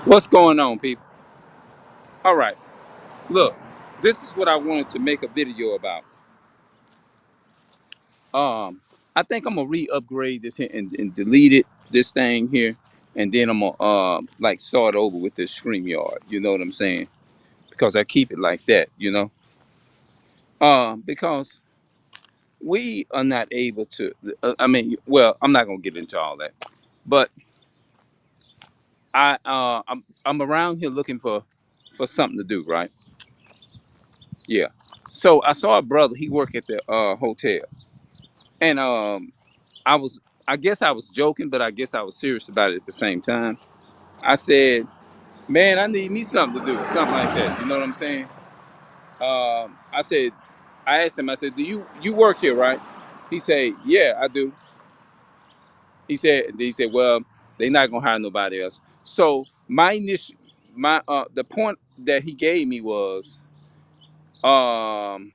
What's going on, people? All right, look, this is what I wanted to make a video about. Um, I think I'm gonna re-upgrade this here and delete it, this thing here, and then I'm gonna like start over with this StreamYard. You know what I'm saying? Because I keep it like that, because we are not able to. I mean, well, I'm not gonna get into all that, but I'm around here looking for something to do, right? Yeah. So I saw a brother. He worked at the hotel, and I was, I guess I was joking, but I guess I was serious about it at the same time. I said, "Man, I need me something to do, something like that." You know what I'm saying? I said, I asked him. I said, "Do you work here, right?" He said, "Yeah, I do." He said, "Well, they're not gonna hire nobody else." So my initial, my the point that he gave me was, um,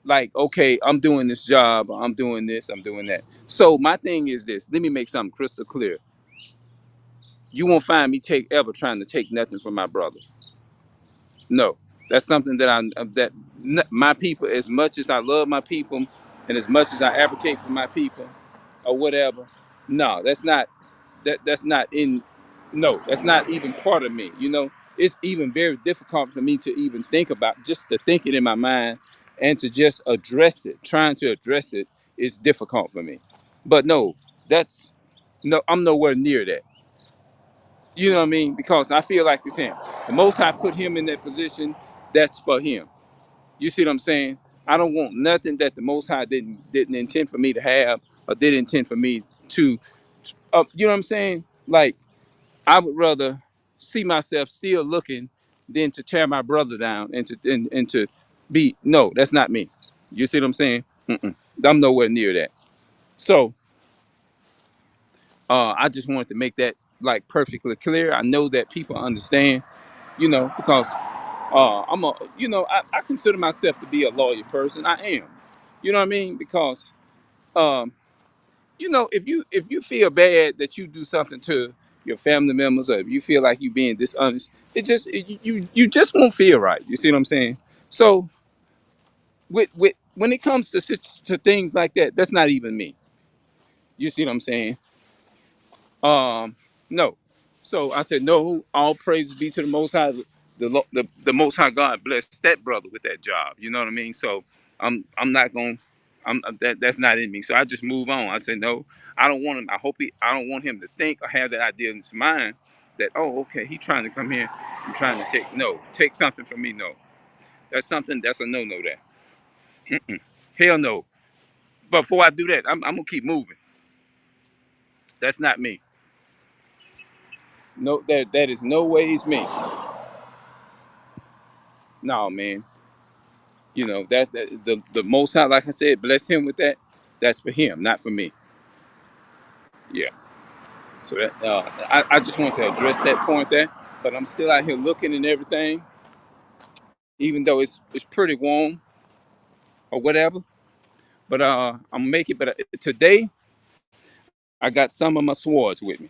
like, okay, I'm doing this job, I'm doing this, I'm doing that. So my thing is this. Let me make something crystal clear. You won't find me take ever trying to take nothing from my brother. No, that's something that my people, as much as I love my people, and as much as I advocate for my people, or whatever. No, that's not in. No, that's not even part of me. It's even very difficult for me to even think about, just to think it in my mind, and to just address it. Trying to address it is difficult for me. But no, that's no. I'm nowhere near that. You know what I mean? Because I feel like it's him. The Most High put him in that position. That's for him. You see what I'm saying? I don't want nothing that the Most High didn't intend for me to have, or did intend for me to. You know what I'm saying? Like, I would rather see myself still looking than to tear my brother down and to be. No, that's not me. You see what I'm saying? Mm-mm. I'm nowhere near that. So I just wanted to make that like perfectly clear. I know that people understand, because I consider myself to be a loyal person. I am. You know what I mean? Because um, if you feel bad that you do something to your family members, or if you feel like you being dishonest, you just won't feel right. You see what I'm saying? So with when it comes to things like that, that's not even me. You see what I'm saying? No. So I said, no, all praises be to the Most High. The Most High God blessed that brother with that job. You know what I mean? So I'm not going. That's not in me. So I just move on. I said, no, I don't want him. I don't want him to think or have that idea in his mind that, oh, okay, he trying to come here and trying to take something from me. No, that's a no. That hell no. But before I do that, I'm gonna keep moving. That's not me. No, that is no ways me. No, man. The Most High, like I said, bless him with that. That's for him, not for me. Yeah. So I just want to address that point there. But I'm still out here looking and everything, even though it's pretty warm or whatever. But I'm making. But today I got some of my swords with me.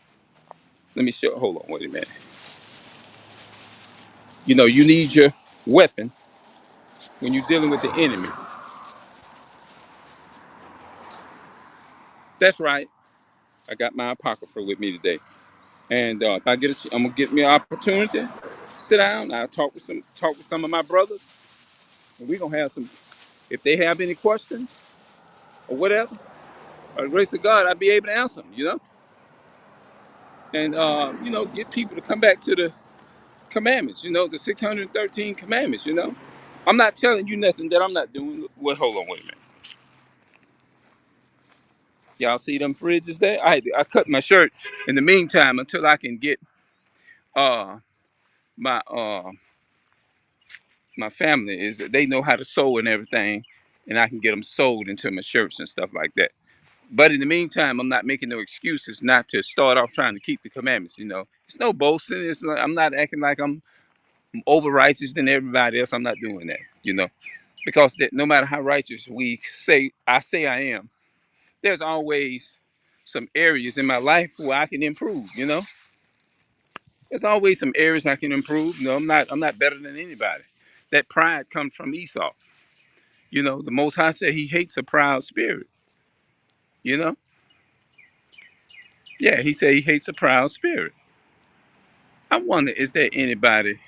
Let me show. Hold on, wait a minute. You need your weapon when you're dealing with the enemy. That's right. I got my apocrypha with me today. And if I'm gonna get me an opportunity, sit down. I'll talk with some of my brothers, and we're gonna have some. If they have any questions or whatever, by the grace of God, I'll be able to answer them. And get people to come back to the commandments. The 613 commandments. I'm not telling you nothing that I'm not doing. Well, hold on, wait a minute. Y'all see them fridges there? I cut my shirt in the meantime until I can get uh my my family is that they know how to sew and everything, and I can get them sewed into my shirts and stuff like that. But in the meantime, I'm not making no excuses not to start off trying to keep the commandments. It's no boasting. I'm not acting like I'm over righteous than everybody else. I'm not doing that. Because that no matter how righteous I say I am, there's always some areas in my life where I can improve. There's always some areas I can improve. No, I'm not better than anybody. That pride comes from Esau. You know, the Most High said He hates a proud spirit. You know, yeah, He said He hates a proud spirit. I wonder, is there anybody?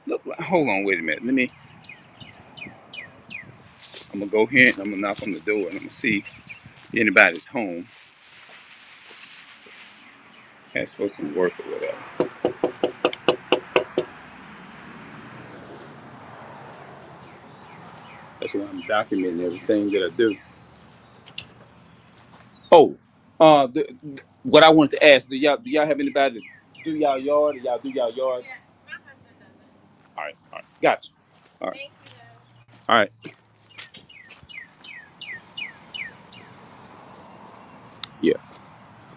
Look, hold on, wait a minute. Let me. I'm gonna go here and I'm gonna knock on the door and I'm gonna see if anybody's home. Has supposed to work or whatever. That's why I'm documenting everything that I do. Oh, what I wanted to ask, do y'all have anybody to do y'all yard? Do y'all do y'all yard? All right, gotcha. All right, all right, yeah.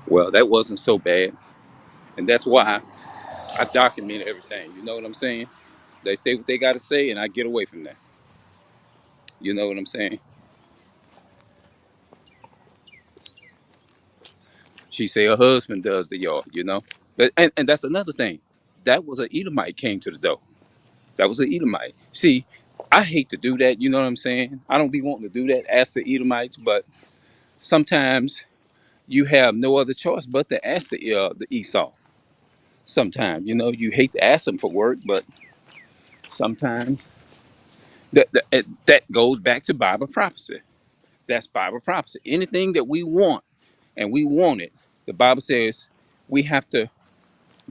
Well, that wasn't so bad, and that's why I document everything. You know what I'm saying? They say what they got to say, and I get away from that. You know what I'm saying? She say her husband does the yard. You know, but and that's another thing. That was an Edomite came to the door. That was an Edomite. See, I hate to do that. You know what I'm saying? I don't be wanting to do that. Ask the Edomites, but sometimes you have no other choice but to ask the Esau. Sometimes, you know, you hate to ask them for work, but sometimes that goes back to Bible prophecy. That's Bible prophecy. Anything that we want and we want it, the Bible says we have to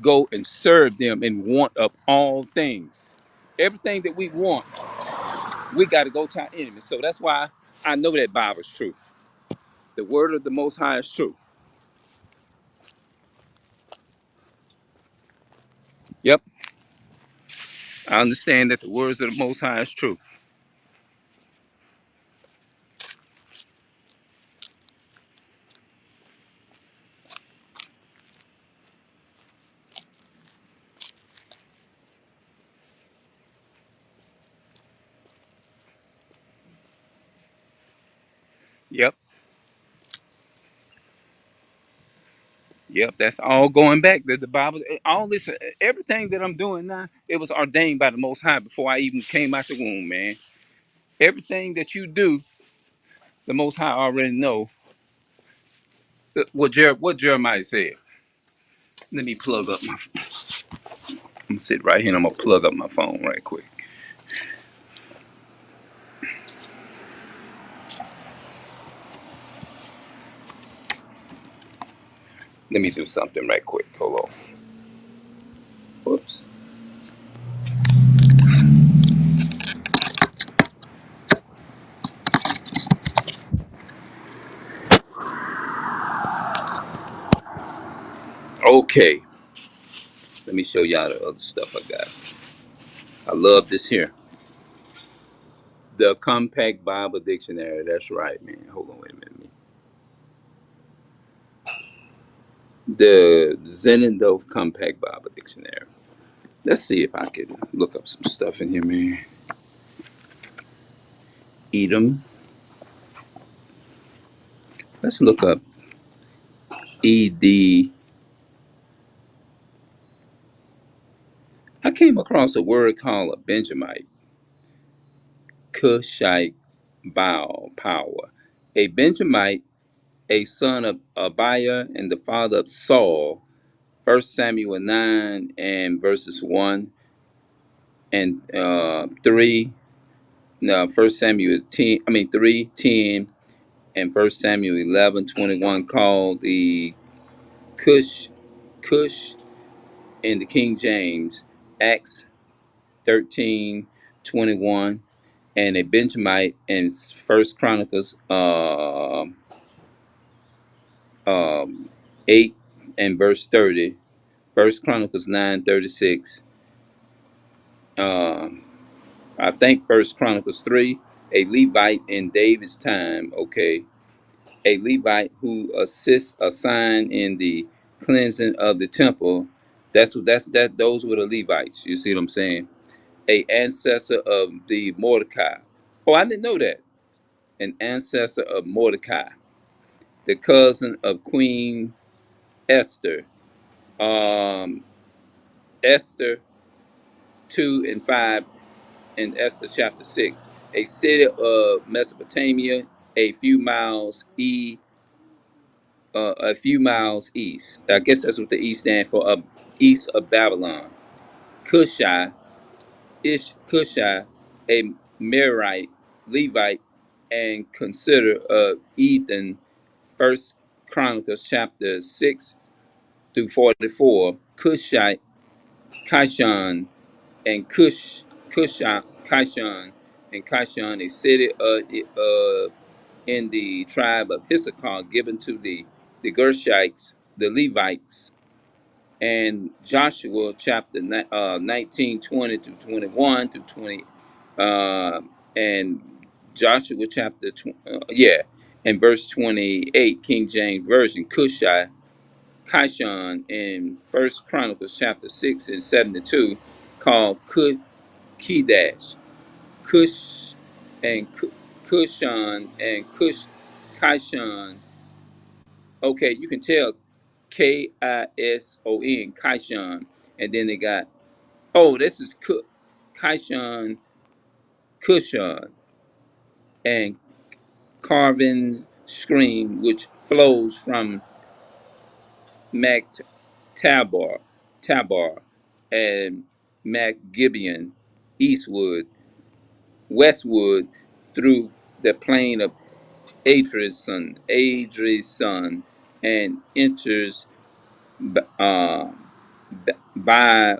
go and serve them in want of all things. Everything that we want, we got to go to our enemies. So that's why I know that Bible's true. The word of the Most High is true. Yep, I understand that the words of the Most High is true. Yep, yep. That's all going back. The Bible, all this, everything that I'm doing now, it was ordained by the Most High before I even came out the womb, man. Everything that you do, the Most High already know what Jeremiah said. Let me plug up my. I'm gonna sit right here and I'm gonna plug up my phone right quick. Let me do something right quick. Hold on. Whoops. Okay. Let me show y'all the other stuff I got. I love this here. The Compact Bible Dictionary. That's right, man. Hold on, wait a minute. The Zenendorf Compact Bible Dictionary. Let's see if I can look up some stuff in here, man. Edom. Let's look up ED. I came across a word called a Benjamite, Cushite Baal power. A Benjamite, a son of Abiah and the father of Saul. 1 Samuel 9 and verses 1 and 3. No, 1 Samuel 10, I mean 3, 10, and 1 Samuel 11, 21, called the Cush in the King James, Acts 13, 21, and a Benjamite in First Chronicles 8 and verse 30, First Chronicles 9, 36, um, I think First Chronicles 3, a Levite in David's time, okay, a Levite who assists a sign in the cleansing of the temple. That's those were the Levites. You see what I'm saying? A ancestor of the Mordecai. Oh, I didn't know that. An ancestor of Mordecai, the cousin of Queen Esther. Um, Esther 2 and 5, and Esther chapter 6. A city of Mesopotamia, a few miles a few miles east. I guess that's what the east stand for. East of Babylon. Cushai, Cushai, a Merite, Levite, and consider of Ethan. First Chronicles chapter 6 through 44. Cushite, Kishon, and Kishon, and Kishon, a city in the tribe of Issachar, given to the Gershites, the Levites, and Joshua chapter 19, 20 to 21 to 20, and Joshua chapter, and verse 28, King James Version, Cushai, Kishon in First Chronicles chapter 6 and 72, called Kedash, Cush, and Kushon, and Kishon. Okay, you can tell Kison, Kishon, and then they got, oh, this is Kishon, Kushon, and Carvin Stream, which flows from Tabar, and Gibeon, eastward, westward, through the plain of Adrison, and enters uh, by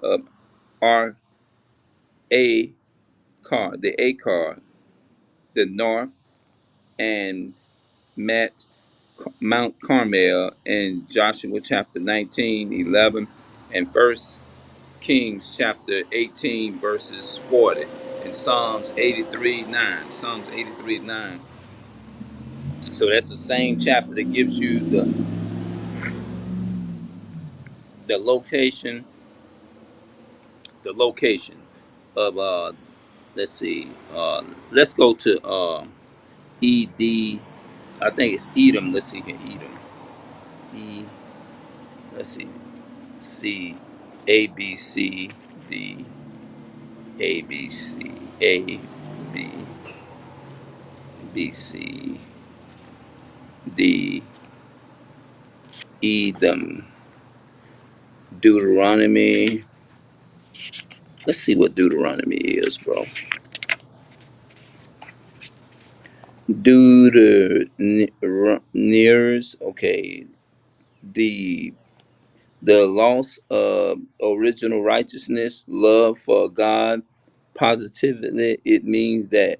A the Akar, the north, and met Mount Carmel in Joshua chapter 19, 11, and First Kings chapter 18, verses 40, and Psalms 83, 9. Psalms 83, 9. So that's the same chapter that gives you the location, the location of let's see, let's go to Ed, I think it's Edom. Let's see here, Edom. E, let's see, C, A B C D, A B C A B B C D, Edom, Deuteronomy. Let's see what Deuteronomy is, bro. Deuteroneers. Okay, the the loss of original righteousness, love for God. Positively, it means that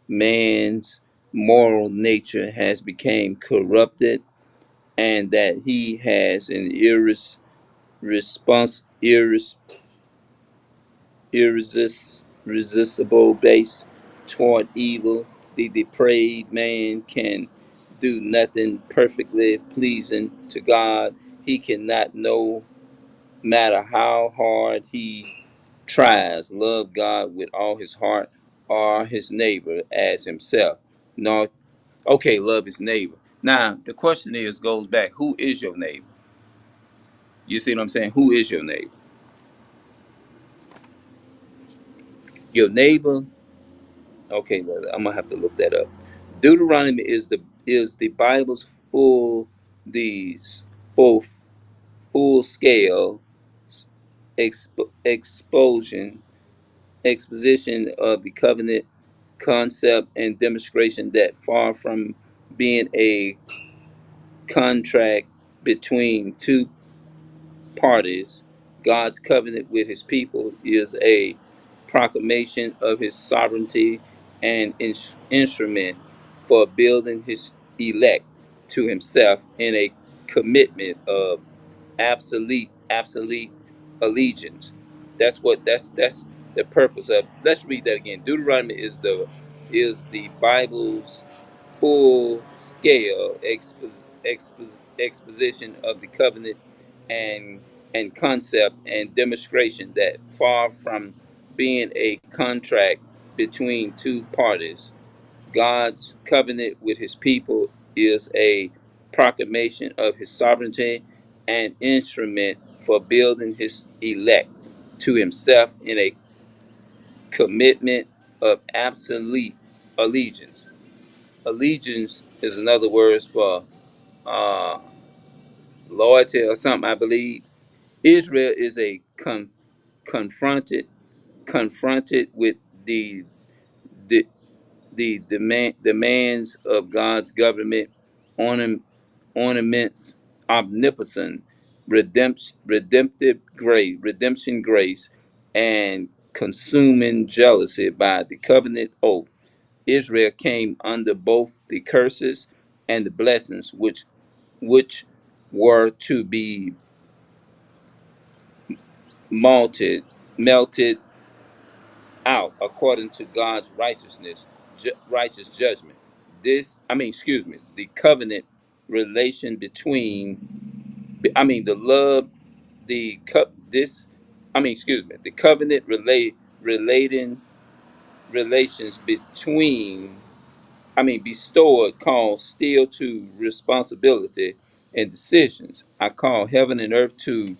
man's moral nature has become corrupted, and that he has an response, irresistible base toward evil. The depraved man can do nothing perfectly pleasing to God. He cannot, no matter how hard he tries, love God with all his heart or his neighbor as himself. No, okay, love his neighbor. Now the question goes back: who is your neighbor? You see what I'm saying? Who is your neighbor? Your neighbor. Okay, I'm gonna have to look that up. Deuteronomy is the Bible's the full full scale explosion exposition of the covenant concept and demonstration that far from being a contract between two parties, God's covenant with his people is a proclamation of his sovereignty and instrument for building his elect to himself in a commitment of absolute allegiance. That's the purpose of. Let's read that again. Deuteronomy is the Bible's full scale exposition of the covenant and concept and demonstration that far from being a contract between two parties, God's covenant with his people is a proclamation of his sovereignty and instrument for building his elect to himself in a commitment of absolute allegiance. Allegiance is another word for uh, loyalty or something, I believe. Israel is a confronted with the the demands of God's government, ornaments, omnipotent, redemption grace, and consuming jealousy by the covenant oath. Israel came under both the curses and the blessings, which were to be malted melted out according to God's righteous judgment. Excuse me, the covenant relation between, the love, the cup, this, excuse me, the covenant relating relations between, bestowed, called still to responsibility and decisions. I call heaven and earth to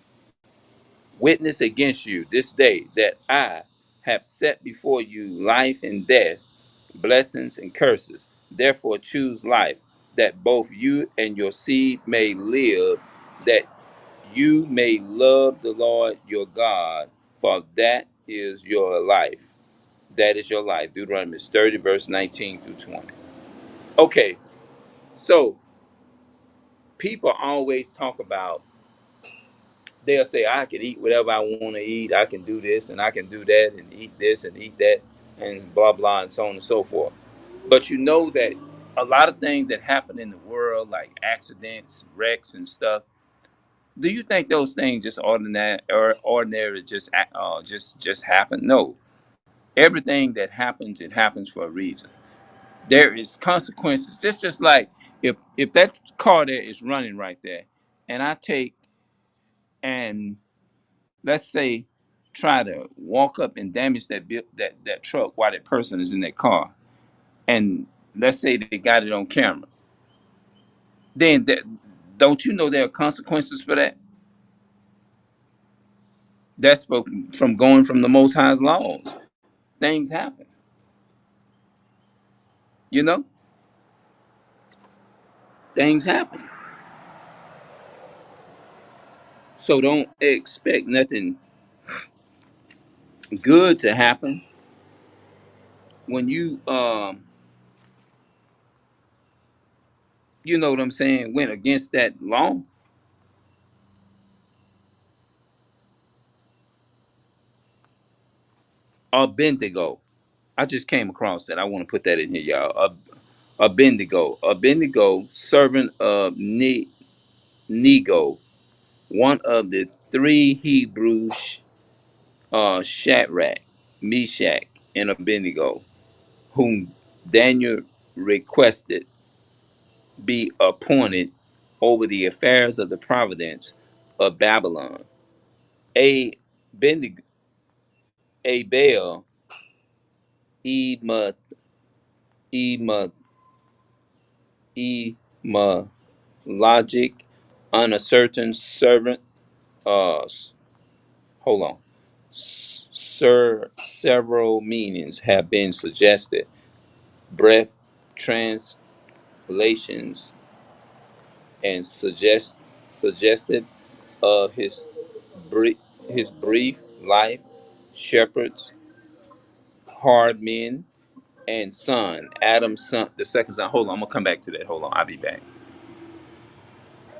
witness against you this day that I have set before you life and death, blessings and curses. Therefore, choose life, that both you and your seed may live, that you may love the Lord your God, for that is your life. That is your life. Deuteronomy 30, verse 19 through 20. Okay, so people always talk about, they'll say, I can eat whatever I want to eat. I can do this and I can do that and eat this and eat that and blah, blah, and so on and so forth. But you know that a lot of things that happen in the world, like accidents, wrecks, and stuff, do you think those things just ordinary just happen? No. Everything that happens, it happens for a reason. There is consequences. Just like if that car there is running right there, and I take and let's say try to walk up and damage that truck while that person is in that car, and let's say they got it on camera, then don't you know there are consequences for that? That's from going from the Most High's laws. Things happen, you know. Things happen. So don't expect nothing good to happen when you know what I'm saying, went against that law. Abednego. I just came across that. I want to put that in here, y'all. Abednego. Abednego, servant of Nego, one of the three Hebrews, Shadrach, Meshach, and Abednego, whom Daniel requested be appointed over the affairs of the province of Babylon. A Bendig, Abel, Ema, Ema, Ema, logic, uncertain servant, hold on. Several meanings have been suggested. Breath, translations, and suggested of brief, his brief life, shepherds, hard men, and son, Adam's son, the second son. Hold on, I'm gonna come back to that. Hold on, I'll be back.